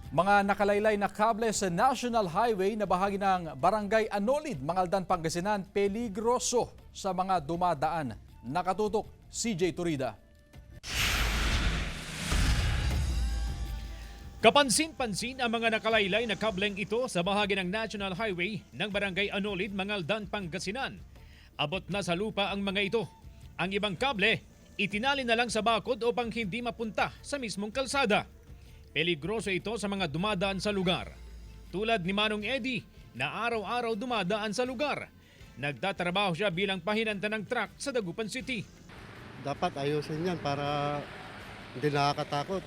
Mga nakalaylay na kable sa National Highway na bahagi ng Barangay Anolid, Mangaldan, Pangasinan, peligroso sa mga dumadaan. Nakatutok, CJ Turida. Kapansin-pansin ang mga nakalaylay na kableng ito sa bahagi ng National Highway ng Barangay Anolid, Mangaldan, Pangasinan. Abot na sa lupa ang mga ito. Ang ibang kable, itinali na lang sa bakod upang hindi mapunta sa mismong kalsada. Peligroso ito sa mga dumadaan sa lugar. Tulad ni Manong Eddie na araw-araw dumadaan sa lugar. Nagtatrabaho siya bilang pahinanta ng truck sa Dagupan City. Dapat ayusin yan para hindi nakakatakot.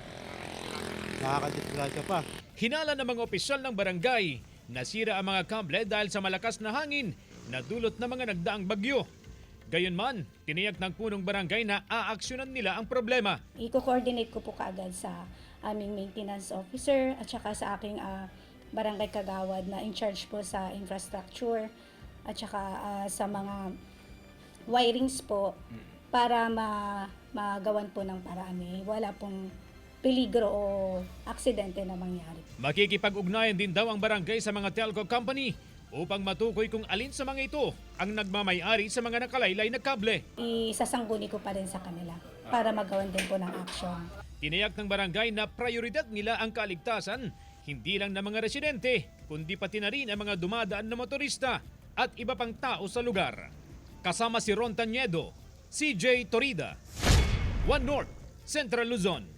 Nakakadisgrasya pa. Hinala ng mga opisyal ng barangay, nasira ang mga kable dahil sa malakas na hangin na dulot ng mga nagdaang bagyo. Gayunman, tiniyak ng punong barangay na aaksyonan nila ang problema. I-coordinate ko po kaagad sa aming maintenance officer at saka sa aking barangay kagawad na in charge po sa infrastructure at saka sa mga wirings po para magawan po ng paraan. Wala pong peligro o aksidente na mangyari. Makikipag-ugnayan din daw ang barangay sa mga telco company upang matukoy kung alin sa mga ito ang nagmamay-ari sa mga nakalaylay na kable. Isasangguni ko pa rin sa kanila para magawan din po ng action. Tiniyak ng barangay na prioridad nila ang kaligtasan, hindi lang ng mga residente, kundi pati na rin ang mga dumadaan na motorista at iba pang tao sa lugar. Kasama si Ron Taniedo, CJ Torida, One North, Central Luzon.